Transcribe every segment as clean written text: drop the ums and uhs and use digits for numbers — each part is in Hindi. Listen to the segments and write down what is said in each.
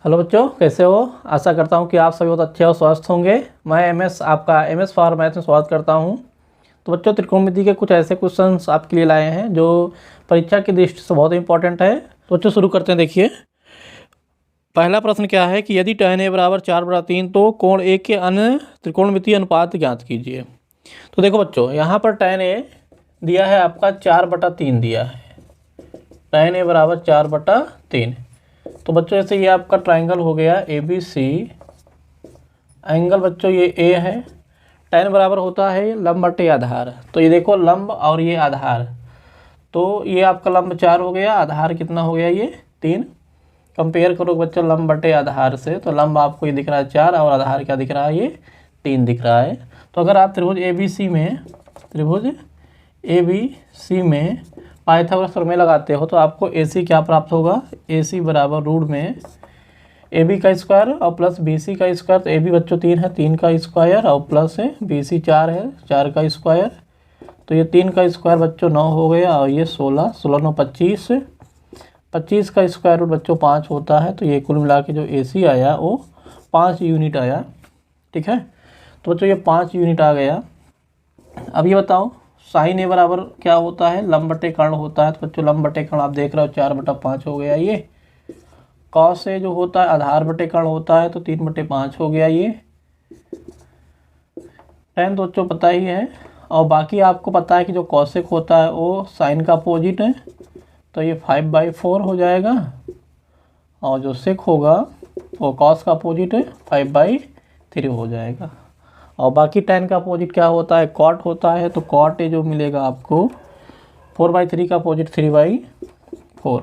हेलो बच्चों, कैसे हो। आशा करता हूँ कि आप सभी बहुत अच्छे और स्वस्थ होंगे। मैं आपका एमएस फॉर मैथ में स्वागत करता हूँ। तो बच्चों, त्रिकोणमिति के कुछ ऐसे क्वेश्चंस आपके लिए लाए हैं जो परीक्षा की दृष्टि से बहुत इंपॉर्टेंट है। तो बच्चों शुरू करते हैं। देखिए, पहला प्रश्न क्या है कि यदि tan a बराबर 4/3 तो कोण ए के अन्य त्रिकोणमितीय अनुपात ज्ञात कीजिए। तो देखो बच्चों, यहाँ पर tan a दिया है आपका 4/3 दिया है। tan a बराबर 4/3। तो बच्चों ऐसे ये आपका ट्राइंगल हो गया ABC। एंगल बच्चों ये A है। tan बराबर होता है लंब बटे आधार। तो ये देखो लंब और ये आधार, तो ये आपका लंब 4 हो गया, आधार कितना हो गया ये 3। कंपेयर करो बच्चों लंब बटे आधार से, तो लंब आपको ये दिख रहा है 4 और आधार क्या दिख रहा है, ये 3 दिख रहा है। तो अगर आप त्रिभुज ABC में पाइथागोरस प्रमेय लगाते हो तो आपको AC क्या प्राप्त होगा, AC बराबर रूट में AB का स्क्वायर और प्लस BC का स्क्वायर। तो AB बच्चों 3 है, 3 का स्क्वायर और प्लस है BC 4 है, 4 का स्क्वायर। तो ये 3 का स्क्वायर बच्चों 9 हो गया और ये 16, 16 9 25, 25 का स्क्वायर रूट बच्चों 5 होता है। तो ये कुल मिला के जो AC आया वो 5 यूनिट आया। ठीक है, तो बच्चों ये 5 यूनिट आ गया। अब ये बताओ साइन A बराबर क्या होता है, लंब बटे कर्ण होता है। तो बच्चों लंब बटे कर्ण आप देख रहे हो 4/5 हो गया ये। कॉस A जो होता है आधार बटे कर्ण होता है, तो 3/5 हो गया ये। tan तो बच्चों पता ही है, और बाकी आपको पता है कि जो कॉसेक होता है वो साइन का अपोजिट है, तो ये 5/4 हो जाएगा। और जो सेक होगा वो कॉस का अपोजिट है, 5/3 हो जाएगा। और बाकी tan का अपोजिट क्या होता है, कॉट होता है। तो कॉट ए जो मिलेगा आपको 4/3 का अपोजिट 3/4।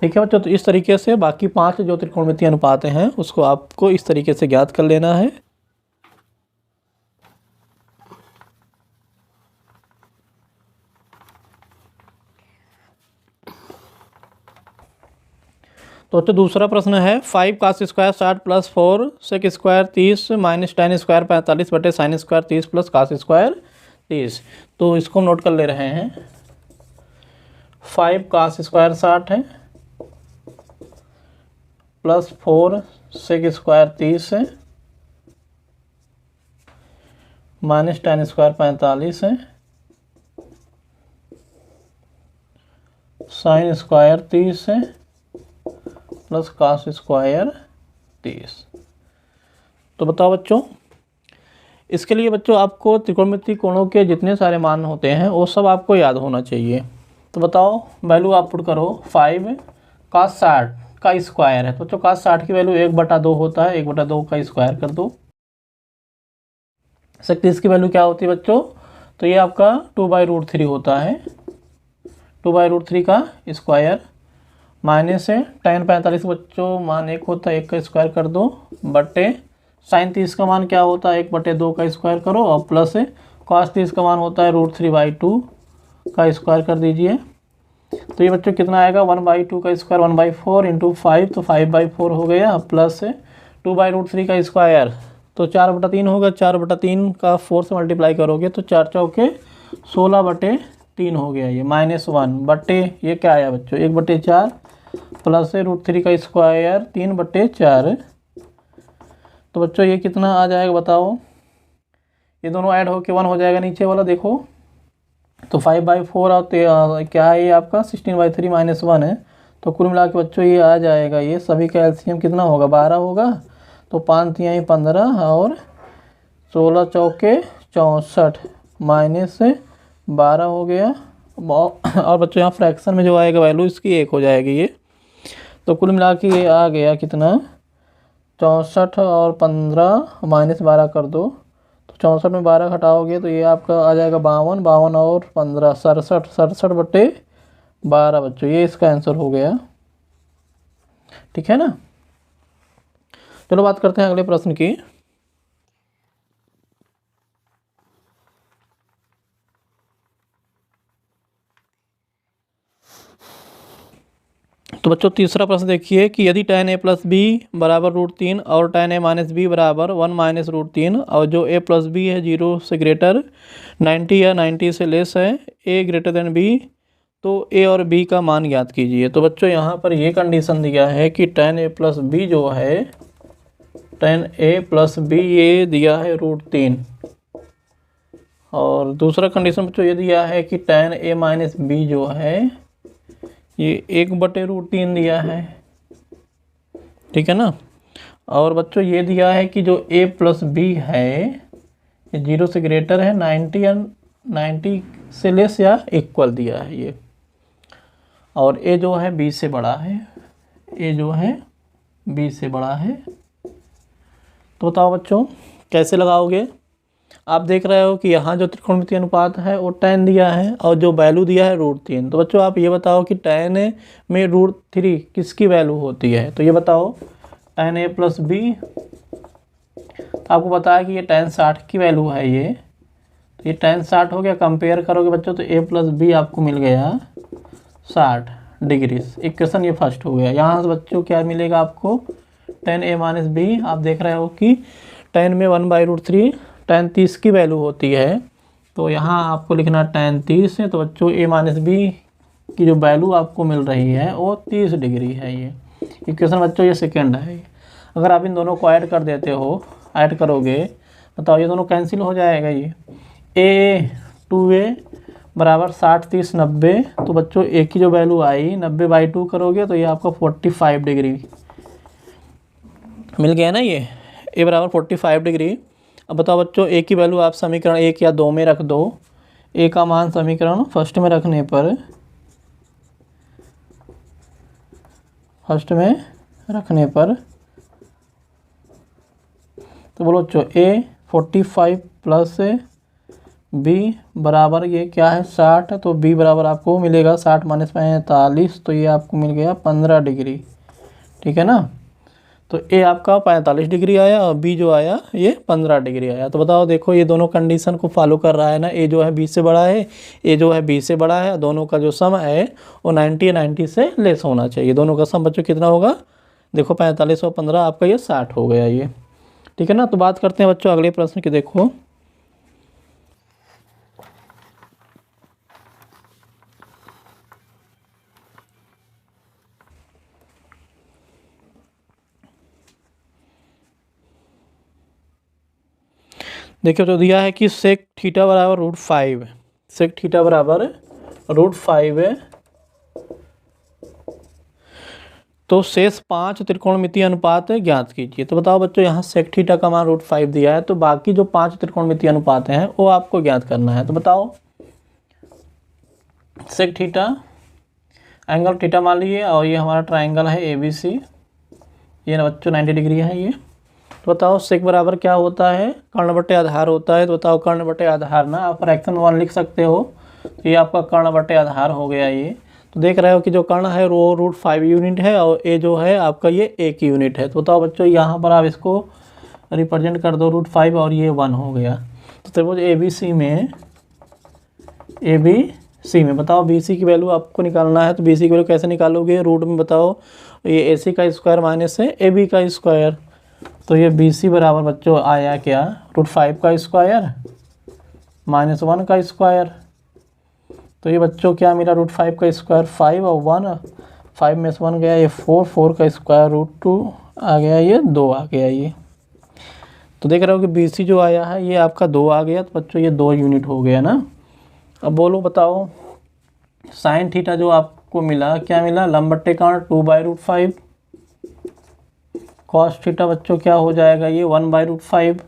ठीक है बच्चों, तो इस तरीके से बाकी 5 जो त्रिकोणमितीय अनुपात हैं उसको आपको इस तरीके से ज्ञात कर लेना है। तो दूसरा प्रश्न है 5 cos square 60 plus 4 sec square 30 minus tan square 45 बटे sine square 30 plus cos square 30। तो इसको हम नोट कर ले रहे हैं। 5 cos स्क्वायर 60 है, प्लस 4 सेक स्क्वायर 30 है, माइनस tan स्क्वायर 45 है, साइन स्क्वायर 30 है, प्लस cos स्क्वायर 30। तो बताओ बच्चों, इसके लिए बच्चों आपको त्रिकोणमितीय कोणों के जितने सारे मान होते हैं वो सब आपको याद होना चाहिए। तो बताओ वैल्यू आप पुट करो। 5 cos 60 का स्क्वायर है, तो बच्चों cos 60 की वैल्यू 1/2 होता है, 1/2 का स्क्वायर कर दो। सेक 30 की वैल्यू क्या होती है बच्चों, तो ये आपका 2/√3 होता है, 2/√3 का स्क्वायर। माइनस है tan 45 बच्चों मान 1 होता है, 1 का स्क्वायर कर दो, बटे साइन 30 का मान क्या होता है, 1/2 का स्क्वायर करो, और प्लस है cos 30 का मान होता है √3/2 का स्क्वायर कर दीजिए। तो ये बच्चों कितना आएगा, 1/2 का स्क्वायर 1/4 इंटू 5, तो 5/4 हो गया, प्लस है 2/√3 का स्क्वायर, तो 4/3 होगा। 4/3 का 4 से मल्टीप्लाई करोगे तो 4 चौके 16/3 हो गया ये, -1 बटे ये क्या आया बच्चों 1/4 प्लस है √3 का स्क्वायर 3/4। तो बच्चों ये कितना आ जाएगा बताओ, ये दोनों ऐड होके 1 हो जाएगा नीचे वाला देखो। तो 5/4 और क्या है ये आपका 16/3 -1 है। तो कुल मिला के बच्चों ये आ जाएगा, ये सभी का एलसीएम कितना होगा 12 होगा। तो 5 तिहाई 15 और 16 चौके 64 माइनस 12 हो गया। और बच्चों यहाँ फ्रैक्शन में जो आएगा वैल्यू इसकी 1 हो जाएगी ये। तो कुल मिला के ये आ गया कितना 64 और 15 -12 कर दो, तो 64 में 12 घटाओगे तो ये आपका आ जाएगा 52, 52 और 15 67, 67/12 बच्चों, ये इसका आंसर हो गया। ठीक है ना। चलो बात करते हैं अगले प्रश्न की। तो बच्चों तीसरा प्रश्न देखिए कि यदि tan a प्लस बी बराबर √3 और tan a माइनस बी बराबर 1 माइनस √3 और जो a प्लस बी है 0 से ग्रेटर 90 या 90 से लेस है, a ग्रेटर देन b, तो ए और बी का मान ज्ञात कीजिए। तो बच्चों यहाँ पर ये कंडीशन दिया है कि tan a प्लस बी जो है, tan a प्लस बी ये दिया है √3, और दूसरा कंडीशन बच्चों ये दिया है कि tan a माइनस बी जो है ये 1/√3 दिया है, ठीक है ना। और बच्चों ये दिया है कि जो a प्लस बी है ये 0 से ग्रेटर है 90 या 90 से लेस या इक्वल दिया है ये, और a जो है b से बड़ा है, a जो है b से बड़ा है। तो बताओ बच्चों कैसे लगाओगे। आप देख रहे हो कि यहाँ जो त्रिकोणमितीय अनुपात है वो tan दिया है और जो वैल्यू दिया है √3। तो बच्चों आप ये बताओ कि tan में √3 किसकी वैल्यू होती है। तो ये बताओ tan a प्लस बी, आपको पता है कि ये tan 60 की वैल्यू है ये, तो ये tan 60 हो गया। कंपेयर करोगे बच्चों तो a प्लस बी आपको मिल गया 60 डिग्री। इक्वेशन ये फर्स्ट हो गया। यहाँ से बच्चों क्या मिलेगा आपको, tan a माइनस बी। आप देख रहे हो कि tan में 1/√3 tan 30 की वैल्यू होती है, तो यहाँ आपको लिखना tan 30 है। तो बच्चों a माइनस बी की जो वैल्यू आपको मिल रही है वो 30 डिग्री है। ये इक्वेशन बच्चों ये सेकेंड है। अगर आप इन दोनों को ऐड कर देते हो, ऐड करोगे बताओ ये दोनों कैंसिल हो जाएगा। ये a 2a बराबर 60 30 90। तो बच्चों a की जो वैल्यू आई 90/2 करोगे तो ये आपका 45 डिग्री मिल गया ना। ये a बराबर 45 डिग्री। अब बताओ बच्चों a की वैल्यू आप समीकरण 1 या 2 में रख दो। a का मान समीकरण फर्स्ट में रखने पर, तो बोलो बच्चों a 45 प्लस b बराबर ये क्या है 60। तो b बराबर आपको मिलेगा 60 माइनस 45, तो ये आपको मिल गया 15 डिग्री, ठीक है ना। तो a आपका 45 डिग्री आया और b जो आया ये 15 डिग्री आया। तो बताओ देखो ये दोनों कंडीशन को फॉलो कर रहा है ना। a जो है b से बड़ा है, a जो है b से बड़ा है, दोनों का जो सम है वो 90 या 90 से लेस होना चाहिए। दोनों का सम बच्चों कितना होगा, देखो 45 और 15 आपका ये 60 हो गया ये, ठीक है ना। तो बात करते हैं बच्चों अगले प्रश्न की। देखो देखिए तो दिया है कि सेक थीटा बराबर √5, सेक थीटा बराबर √5 है। तो शेष 5 त्रिकोणमितीय अनुपात ज्ञात कीजिए। तो बताओ बच्चों यहाँ सेक थीटा का मान √5 दिया है, तो बाकी जो 5 त्रिकोणमितीय अनुपात हैं वो आपको ज्ञात करना है। तो बताओ सेक थीटा, एंगल थीटा मान लीजिए, और ये हमारा ट्राइंगल है ABC, ये ना बच्चों 90 डिग्री है ये। तो बताओ सेक बराबर क्या होता है, कर्ण बटे आधार होता है। तो बताओ कर्ण बटे आधार ना आप फ्रैक्शन 1 लिख सकते हो, तो ये आपका कर्ण बटे आधार हो गया ये। तो देख रहे हो कि जो कर्ण है वो √5 यूनिट है और a जो है आपका ये 1 यूनिट है। तो बताओ बच्चों यहाँ पर आप इसको रिप्रेजेंट कर दो √5 और ये 1 हो गया। तो त्रिभुज ABC में बताओ BC की वैल्यू आपको निकालना है। तो BC की वैल्यू कैसे निकालोगे, रूट में बताओ ये AC का स्क्वायर माइनस है AB का स्क्वायर। तो ये BC बराबर बच्चों आया क्या, √5 का स्क्वायर माइनस 1 का स्क्वायर। तो ये बच्चों क्या मिला, √5 का स्क्वायर 5 और 1, 5 में से 1 गया ये 4, 4 का स्क्वायर √2 आ गया, ये 2 आ गया ये। तो देख रहे हो कि BC जो आया है ये आपका 2 आ गया। तो बच्चों ये 2 यूनिट हो गया ना। अब बोलो बताओ साइन थीटा जो आपको मिला क्या मिला, लंब बट्टे कर्ण 2/√5। कॉस थीटा बच्चों क्या हो जाएगा ये 1/√5।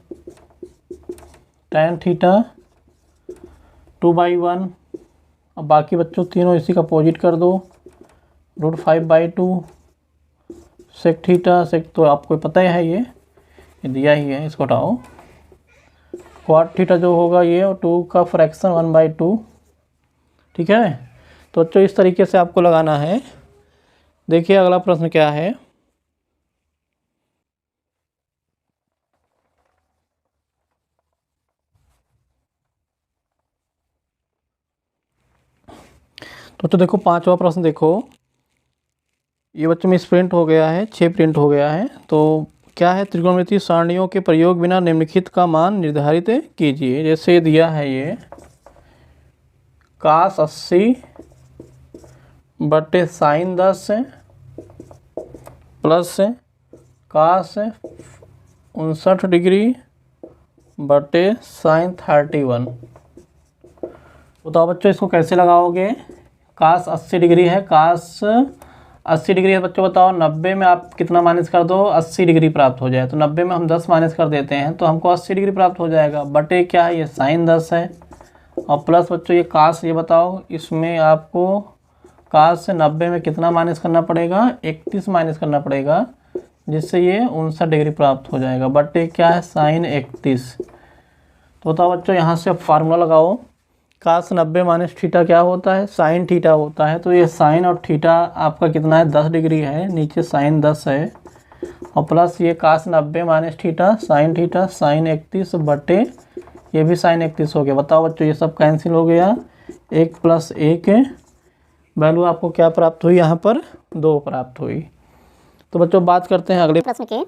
Tan theta 2/1। अब बाकी बच्चों तीनों इसी का अपोजिट कर दो, √5/2। सेक थीटा, सेक तो आपको पता ही है ये दिया ही है, इसको हटाओ। क्वाड थीटा जो होगा ये 2 का फ्रैक्शन 1/2, ठीक है। तो बच्चों इस तरीके से आपको लगाना है। देखिए अगला प्रश्न क्या है। तो देखो 5वां प्रश्न देखो, ये बच्चों में प्रिंट हो गया है, 6 प्रिंट हो गया है। तो क्या है, त्रिकोणमितीय सारणियों के प्रयोग बिना निम्नलिखित का मान निर्धारित कीजिए। जैसे दिया है ये cos 80 बटे साइन 10 प्लस कास 59 डिग्री बटे साइन 31। बताओ बच्चों इसको कैसे लगाओगे। कास 80 डिग्री है, कास 80 डिग्री है बच्चों। बताओ 90 में आप कितना माइनस कर दो, 80 डिग्री प्राप्त हो जाए। तो 90 में हम 10 माइनस कर देते हैं तो हमको 80 डिग्री प्राप्त हो जाएगा। बटे क्या है, ये साइन 10 है, और प्लस बच्चों ये कास। ये बताओ इसमें आपको कास से 90 में कितना माइनस करना पड़ेगा, 31 माइनस करना पड़ेगा, जिससे ये 59 डिग्री प्राप्त हो जाएगा। बटे क्या है, साइन 31। तो बताओ बच्चों यहाँ से फार्मूला लगाओ। कास 90 माइनस थीटा क्या होता है, साइन थीटा होता है। तो ये साइन और थीटा आपका कितना है, 10 डिग्री है, नीचे साइन 10 है, और प्लस ये कास 90 माइनस थीटा साइन 31 बटे ये भी साइन 31 हो गया। बताओ बच्चों ये सब कैंसिल हो गया, 1 + 1 वैल्यू आपको क्या प्राप्त हुई, यहाँ पर 2 प्राप्त हुई। तो बच्चों बात करते हैं अगले प्रश्न के।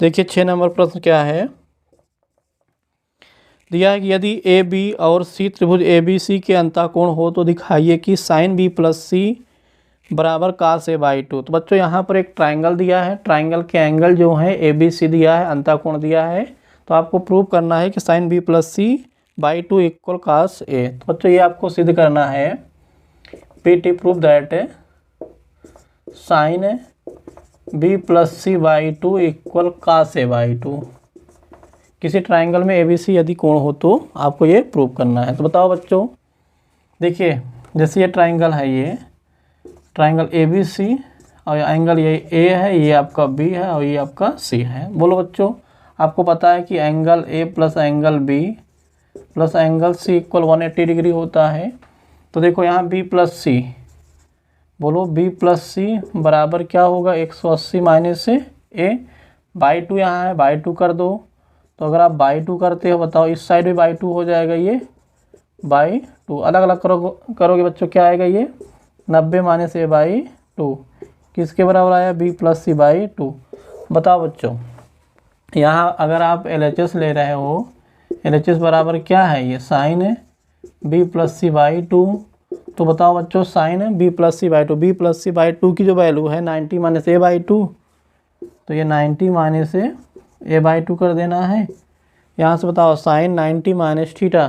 देखिए 6 नंबर प्रश्न क्या है, दिया है कि यदि ए बी और सी त्रिभुज ए बी सी के अंतःकोण हो तो दिखाइए कि साइन बी प्लस सी बराबर कास ए बाई 2। तो बच्चों यहाँ पर एक ट्राइंगल दिया है, ट्राइंगल के एंगल जो है ए बी सी दिया है, अंतःकोण दिया है। तो आपको प्रूव करना है कि sine B plus C by 2 equal cos A. तो बच्चों ये आपको सिद्ध करना है, PT prove that sine B plus C by 2 equal cos A by 2। किसी ट्राइंगल में ए बी सी यदि कोण हो तो आपको ये प्रूव करना है। तो बताओ बच्चों, देखिए जैसे ये ट्राइंगल है, ये ट्राइंगल ए बी सी, और एंगल ये ए है, ये आपका बी है, और ये आपका सी है। बोलो बच्चों, आपको पता है कि angle A plus angle B plus angle C equal 180 degree होता है। तो देखो यहाँ बी प्लस सी, बोलो बी प्लस सी बराबर क्या होगा, 180 माइनस ए बाई 2, यहाँ है बाई 2 कर दो। तो अगर आप बाई 2 करते हो, बताओ इस साइड भी बाई 2 हो जाएगा, ये बाई 2 अलग अलग करोगे बच्चों क्या आएगा, ये 90 माइनस ए बाई 2 किसके बराबर आया, बी प्लस सी बाई 2। बताओ बच्चों यहाँ अगर आप LHS ले रहे हो, LHS बराबर क्या है, ये sine B plus C by 2। तो बताओ बच्चों sine B plus C by 2, B plus C by 2 की जो वैल्यू है 90 माइनस ए बाई 2, तो ये 90 माइनस ए बाई 2 कर देना है। यहाँ से बताओ sine 90 minus theta,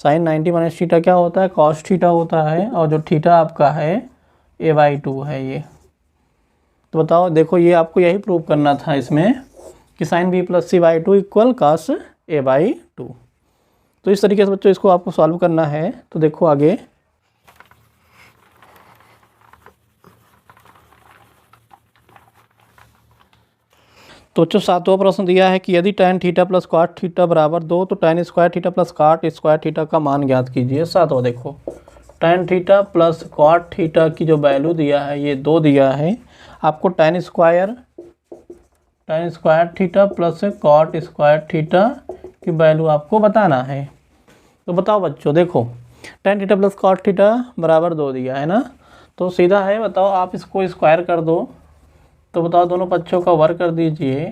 sine 90 minus theta क्या होता है, कॉस थीटा होता है, और जो थीटा आपका है ए बाई 2 है ये। तो बताओ देखो ये आपको यही प्रूव करना था इसमें कि sine B plus C by 2 equal cos A by 2। तो इस तरीके से बच्चों इसको आपको सॉल्व करना है। तो देखो आगे, तो बच्चों 7वां प्रश्न दिया है कि यदि tan theta plus cot theta बराबर 2 तो tan square theta plus cot square theta का मान ज्ञात कीजिए। 7वां देखो, tan theta plus cot theta की जो वैल्यू दिया है ये 2 दिया है। आपको tan square theta plus cot square theta की वैल्यू आपको बताना है। तो बताओ बच्चों देखो, tan theta plus cot theta बराबर 2 दिया है ना, तो सीधा है, बताओ आप इसको स्क्वायर कर दो। तो बताओ दोनों पक्षों का वर्ग कर दीजिए,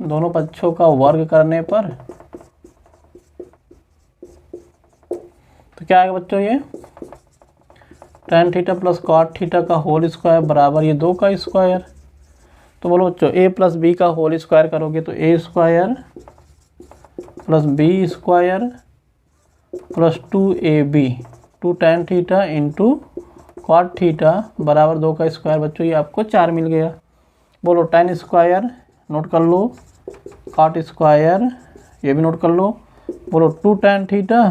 दोनों पक्षों का वर्ग करने पर तो क्या आएगा बच्चों, ये tan theta plus cot theta का होल स्क्वायर बराबर ये 2 का स्क्वायर। तो बोलो बच्चों a प्लस बी का होल स्क्वायर करोगे तो a square plus B square plus 2ab 2 tan theta into cot theta बराबर 2 का स्क्वायर। बच्चों ये आपको 4 मिल गया। बोलो tan स्क्वायर नोट कर लो, cot स्क्वायर ये भी नोट कर लो। बोलो 2 tan थीटा,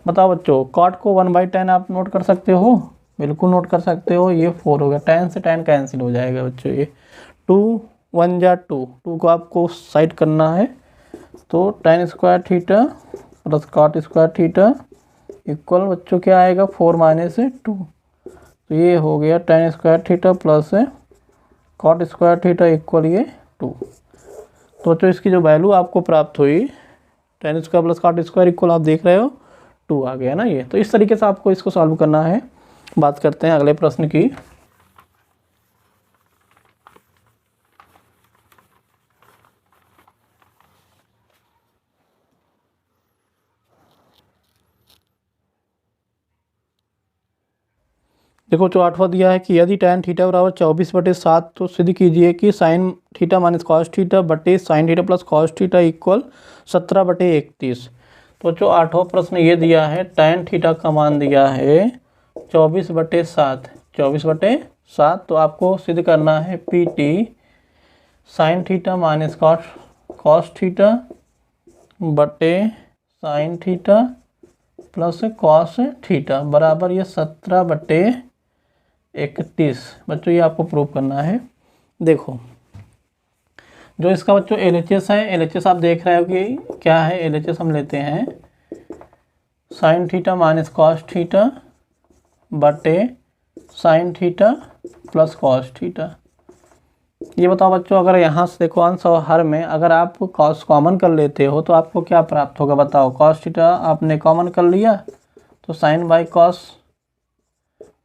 बताओ बच्चों cot को 1/tan आप नोट कर सकते हो, बिल्कुल नोट कर सकते हो, ये 4 हो गया। tan से tan कैंसिल हो जाएगा बच्चों, ये 2 1 जा 2 को आपको साइड करना है। तो tan square theta plus cot square theta equal बच्चों क्या आएगा, 4 माइनस 2। तो ये हो गया tan square theta plus cot square theta equal ये 2। तो बच्चों इसकी जो वैल्यू आपको प्राप्त हुई tan square plus cot square equal आप देख रहे हो 2 आ गया ना ये। तो इस तरीके से आपको इसको सॉल्व करना है। बात करते हैं अगले प्रश्न की। देखो जो 8वां दिया है कि यदि tan थीटा बराबर 24/7 तो सिद्ध कीजिए कि sin theta minus cos theta बटे sin theta plus cos theta equal 17/31। तो जो 8वां प्रश्न ये दिया है tan थीटा का मान दिया है 24/7, 24/7। तो आपको सिद्ध करना है PT sin theta minus cos theta बटे sin theta plus cos theta बराबर ये 17/31। बच्चों ये आपको प्रूव करना है। देखो जो इसका बच्चों LHS है, LHS आप देख रहे हो कि क्या है। LHS हम लेते हैं sin theta minus cos theta बटे sin theta plus cos theta. ये बताओ बच्चों, अगर यहाँ से देखो अंश और हर में अगर आप कॉस कॉमन कर लेते हो तो आपको क्या प्राप्त होगा बताओ। कॉस थीटा आपने कॉमन कर लिया तो साइन बाई कॉस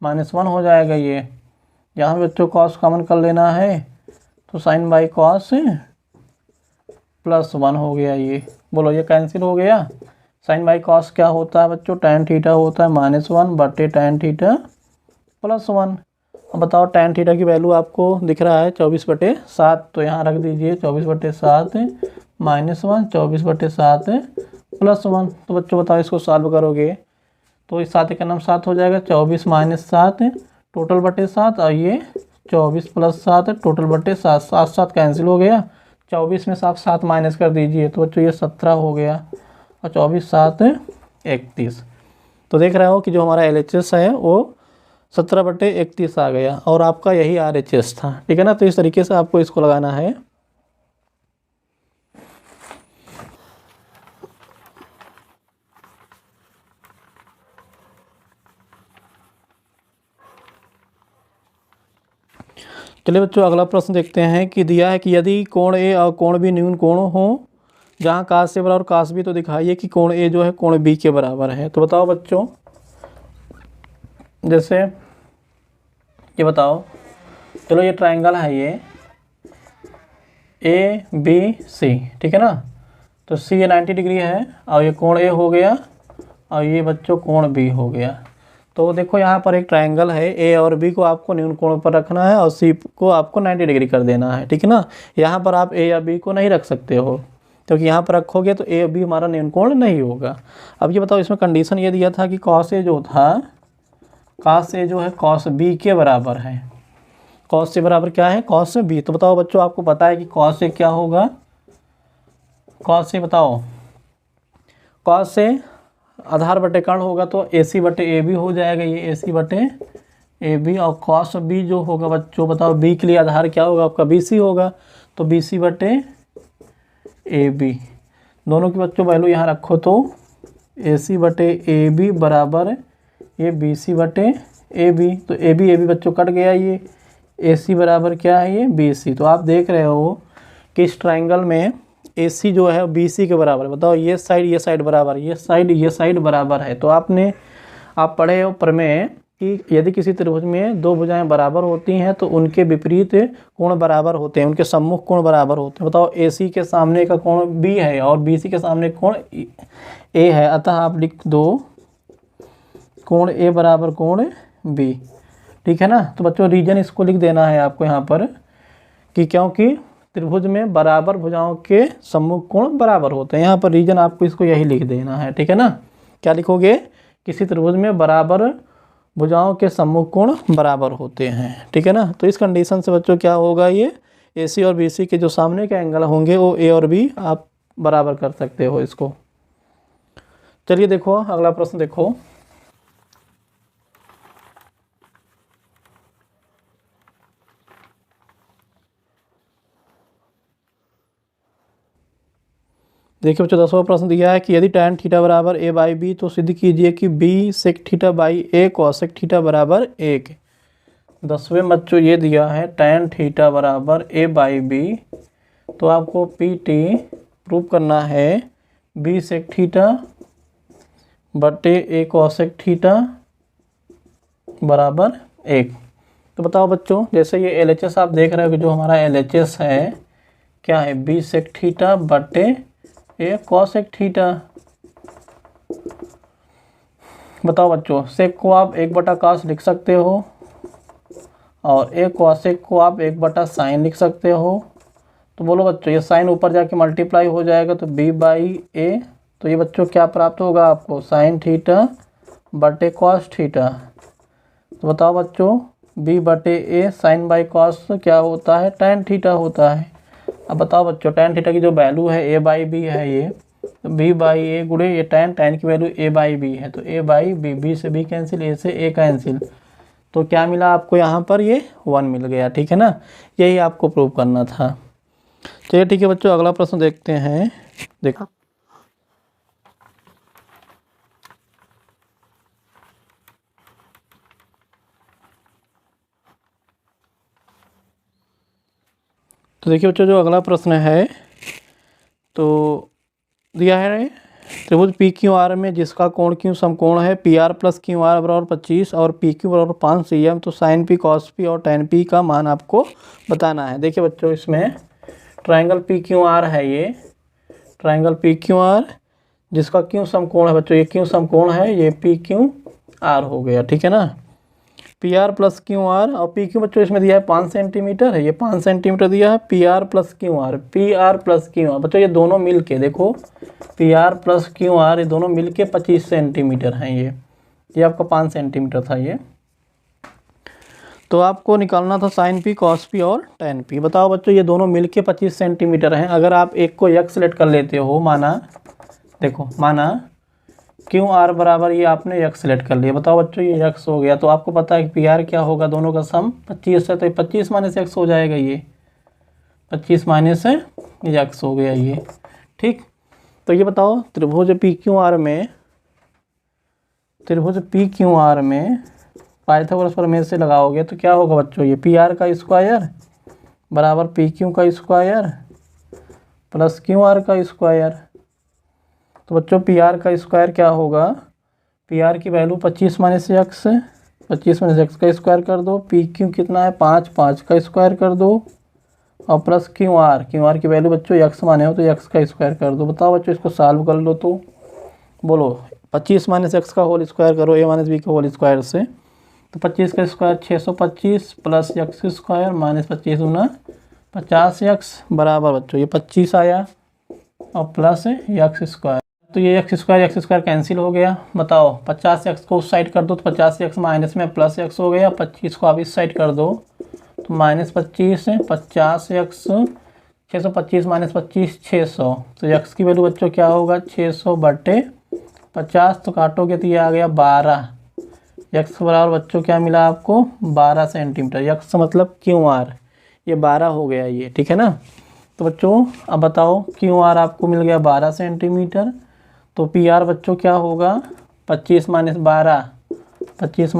-1 हो जाएगा। ये यहाँ बच्चों कॉस कॉमन कर लेना है तो साइन बाई कॉस +1 हो गया। ये बोलो ये कैंसिल हो गया। साइन बाई कॉस क्या होता है बच्चों, tan थीटा होता है -1 बटे tan थीटा +1। अब बताओ tan थीटा की वैल्यू आपको दिख रहा है 24/7, तो यहाँ रख दीजिए 24/7 -1 24/7 +1। तो बच्चों बताओ इसको सॉल्व करोगे तो इस 7 का नाम 7 हो जाएगा। 24 - 7 टोटल बटे 7 और ये 24 + 7 टोटल बटे 7। 7 7 कैंसिल हो गया। 24 में से आप 7 माइनस कर दीजिए तो बच्चों ये 17 हो गया और 24 7 31। तो देख रहे हो कि जो हमारा LHS है वो 17/31 आ गया और आपका यही RHS था। ठीक है ना। तो इस तरीके से आपको इसको लगाना है। चलिए बच्चों अगला प्रश्न देखते हैं कि दिया है कि यदि कोण A और कोण B न्यून कोण हो जहाँ cos A बराबर cos B, तो दिखाइए कि कोण A जो है कोण B के बराबर है। तो बताओ बच्चों, जैसे ये बताओ, चलो ये ट्रायंगल है ये ABC, ठीक है ना। तो C ये 90 डिग्री है और ये कोण A हो गया और ये बच्चों कोण B हो गया। तो देखो यहाँ पर एक ट्रायंगल है, A और B को आपको न्यून कोण पर रखना है और C को आपको 90 डिग्री कर देना है। ठीक है ना। यहाँ पर आप A या B को नहीं रख सकते हो क्योंकि यहाँ पर रखोगे तो A और B हमारा न्यून कोण नहीं होगा। अब ये बताओ, इसमें कंडीशन ये दिया था कि cos A जो था, cos A जो है cos B के बराबर है। cos A बराबर क्या है, cos B। तो बताओ बच्चों, आपको पता है कि cos A क्या होगा। cos A बताओ, cos A आधार बटे कर्ण होगा तो AC बटे AB हो जाएगा। ये AC बटे AB और cos B जो होगा बच्चों बताओ, B के लिए आधार क्या होगा आपका, BC होगा। तो BC बटे AB दोनों की बच्चों वैल्यू यहाँ रखो तो AC बटे AB बराबर ये BC बटे AB। तो AB बच्चों कट गया। ये AC बराबर क्या है, ये BC। तो आप देख रहे हो कि इस ट्रायंगल में AC जो है BC के बराबर। बताओ ये साइड बराबर, ये साइड बराबर है। तो आप पढ़े हो प्रमेय कि यदि किसी त्रिभुज में दो भुजाएं बराबर होती हैं तो उनके विपरीत कोण बराबर होते हैं, उनके सम्मुख कोण बराबर होते हैं। बताओ AC के सामने का कोण B है और BC के सामने कोण A है, अतः आप लिख दो कोण A बराबर कोण B। ठीक है ना। तो बच्चों रीजन इसको लिख देना है आपको यहाँ पर कि क्योंकि त्रिभुज में बराबर भुजाओं के सम्मुख कोण बराबर होते हैं। यहाँ पर रीजन आपको इसको यही लिख देना है। ठीक है ना। क्या लिखोगे, किसी त्रिभुज में बराबर भुजाओं के सम्मुख कोण बराबर होते हैं। ठीक है ना। तो इस कंडीशन से बच्चों क्या होगा, ये AC और BC के जो सामने के एंगल होंगे वो A और B आप बराबर कर सकते हो इसको। चलिए देखो अगला प्रश्न देखो। देखिए बच्चों 10वां प्रश्न दिया है कि यदि tan थीटा बराबर A बाई B तो सिद्ध कीजिए कि B sec theta by A cosec theta बराबर 1। 10वें बच्चों ये दिया है tan थीटा बराबर A बाई B, तो आपको PT प्रूव करना है B sec थीटा बटे A cosec थीटा बराबर 1। तो बताओ बच्चों, जैसे ये LHS आप देख रहे हो कि जो हमारा LHS है क्या है, B sec थीटा बटे A cosec थीटा। बताओ बच्चों, सेक को आप 1/cos लिख सकते हो और ए कॉसेक को आप 1/sin लिख सकते हो। तो बोलो बच्चों, ये साइन ऊपर जाके मल्टीप्लाई हो जाएगा तो b/a, तो ये बच्चों क्या प्राप्त होगा आपको, sin थीटा cos थीटा। तो बताओ बच्चों, b/a sin/cos क्या होता है, tan थीटा होता है। अब बताओ बच्चों, tan थीटा की जो वैल्यू है a/b है ये, तो b/a गुणे ये tan की वैल्यू a/b है, तो a/b, b से b कैंसिल, a से a कैंसिल, तो क्या मिला आपको यहाँ पर, ये 1 मिल गया। ठीक है ना, यही आपको प्रूव करना था। चलिए ठीक है बच्चों, अगला प्रश्न देखते हैं। देखो तो देखिए बच्चों, जो अगला प्रश्न है तो दिया है त्रिभुज पी क्यू आर में जिसका कोण क्यू समकोण है PR + QR बराबर 25 और PQ बराबर 5 cm, तो sin P cos P और tan P का मान आपको बताना है। देखिए बच्चों, इसमें ट्रायंगल PQR है, ये ट्रायंगल PQR जिसका क्यू समकोण है बच्चों, ये क्यू समकोण है, ये PQR हो गया। ठीक है ना, PR + QR और PQ बच्चों इसमें दिया है 5 सेंटीमीटर है, ये 5 सेंटीमीटर दिया है। PR + QR बच्चों ये दोनों मिल के देखो, PR + QR ये दोनों मिल के 25 सेंटीमीटर हैं। ये आपका 5 सेंटीमीटर था ये। तो आपको निकालना था sin P cos P और tan P। बताओ बच्चों, ये दोनों मिल के 25 सेंटीमीटर हैं। अगर आप एक को x सेलेक्ट कर लेते हो, माना देखो, माना QR बराबर ये आपने x सेलेक्ट कर लिया, बताओ बच्चों ये x हो गया, तो आपको पता है कि PR क्या होगा, दोनों का सम 25 है, तो 25 - x हो जाएगा, ये 25 - x हो गया ये। ठीक, तो ये बताओ त्रिभुज PQR में पाइथागोरस प्रमेय से लगाओगे तो क्या होगा बच्चों, ये PR का स्क्वायर बराबर PQ का स्क्वायर प्लस QR का स्क्वायर। तो बच्चों PR का स्क्वायर क्या होगा, PR की वैल्यू 25 - x, 25 - x का स्क्वायर कर दो, PQ कितना है 5, 5 का स्क्वायर कर दो, और प्लस QR की वैल्यू बच्चों x माने हो तो x का स्क्वायर कर दो। बताओ बच्चों, इसको सॉल्व कर लो तो बोलो 25 - x का होल स्क्वायर करो a - b का होल स्क्वायर से, तो 25 का square 625 plus x square minus 25 गुना 50x बराबर बच्चों ये 25 आया और प्लस x स्क्वायर, तो ये x स्क्वायर कैंसिल हो गया। बताओ 50x को उस साइड कर दो तो 50x माइनस में प्लस x हो गया, 25 को आप इस साइड कर दो तो -25 50x 625 - 25 600, तो x की वैल्यू बच्चों क्या होगा 600/50, तो काटोगे तो ये आ गया 12। x बराबर बच्चों क्या मिला आपको 12 सेंटीमीटर, x मतलब QR, ये 12 हो गया ये। ठीक है ना, तो बच्चों अब बताओ QR आपको मिल गया 12 सेंटीमीटर, तो PR बच्चों क्या होगा 25 - 12, 25 -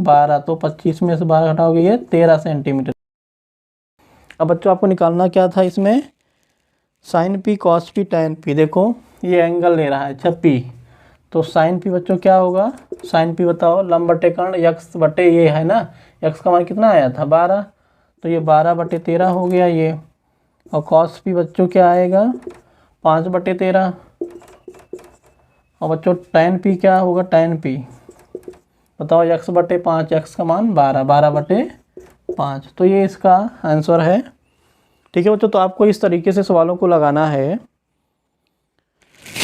12, तो 25 में से 12 घटाओगे ये 13 सेंटीमीटर। अब बच्चों आपको निकालना क्या था इसमें, sin P cos P tan P। देखो ये एंगल ले रहा है, अच्छा P, तो sin P बच्चों क्या होगा, sin P बताओ लंब बटे कर्ण x बटे ये है ना, x का मान कितना आया था 12, तो ये 12/13 हो गया ये, और cos P बच्चों क्या आएगा 5/13, और बच्चों tan P क्या होगा, tan P बताओ x/5, x का मान 12, 12/5, तो ये इसका आंसर है। ठीक है बच्चों, तो आपको इस तरीके से सवालों को लगाना है।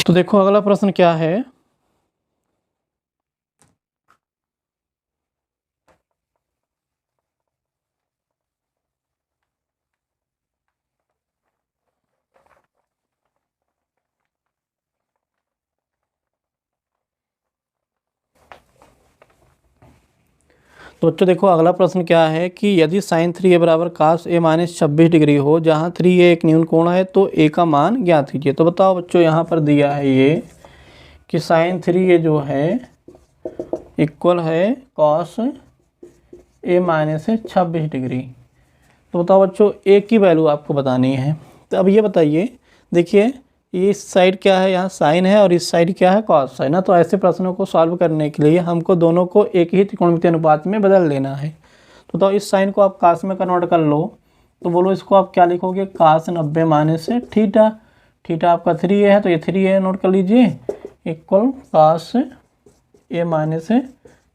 तो देखो अगला प्रश्न क्या है, तो बच्चों देखो अगला प्रश्न क्या है कि यदि sin 3a बराबर cos a - 26 डिग्री हो, जहाँ 3a एक न्यून कोण है, तो a का मान ज्ञात कीजिए। तो बताओ बच्चों यहाँ पर दिया है ये कि sin 3a जो है इक्वल है cos a - 26 डिग्री। तो बताओ बच्चों a की वैल्यू आपको बतानी है। तो अब ये बताइए, देखिए ये इस साइड क्या है, यहाँ साइन है और इस साइड क्या है कॉस है ना, तो ऐसे प्रश्नों को सॉल्व करने के लिए हमको दोनों को एक ही त्रिकोणमितीय अनुपात में बदल लेना है। तो इस साइन को आप कास में कन्वर्ट कर लो, तो बोलो इसको आप क्या लिखोगे, कास 90 - थीटा, थीटा आपका 3a है तो ये 3a नोट कर लीजिए, इक्वल कास a -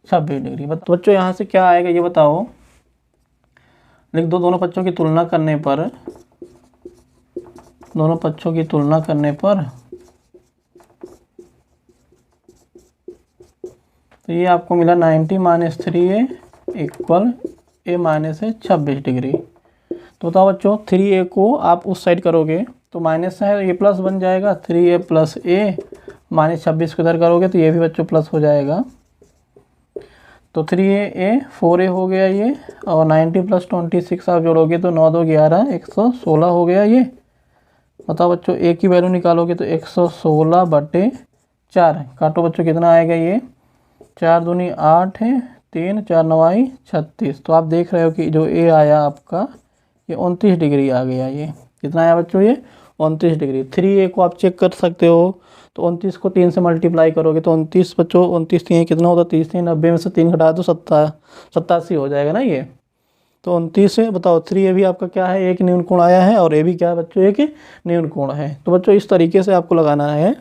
26 डिग्री। तो बच्चों यहाँ से क्या आएगा ये बताओ, लिख दो। दोनों पक्षों की तुलना करने पर तो ये आपको मिला 90 minus 3a equal a minus है 26 डिग्री। तो बताओ बच्चों 3a को आप उस साइड करोगे तो माइनस है, ये प्लस बन जाएगा। 3a प्लस a माइनस 26 को इधर करोगे तो ये भी बच्चों प्लस हो जाएगा। तो 3a 4a हो गया ये, और 90 प्लस 26 आप जोड़ोगे तो 9 2 11 116 हो गया ये। बताओ बच्चों a की वैल्यू निकालोगे तो 116 बटे 4, काटो बच्चों कितना आएगा ये, 4 दूनी 8 है, 3 4 9 36। तो आप देख रहे हो कि जो a आया आपका ये 29 डिग्री आ गया। ये कितना आया बच्चों, ये 29 डिग्री। 3a को आप चेक कर सकते हो, तो 29 को 3 से मल्टीप्लाई करोगे तो 29 बच्चों 29 3 कितना होता है, 30 3 90 में से 3 घटा दो 87 हो जाएगा ना ये। तो 29 से बताओ 3a भी आपका क्या है, एक न्यून कोण आया है, और a भी क्या है बच्चों, एक न्यून कोण है। तो बच्चों इस तरीके से आपको लगाना है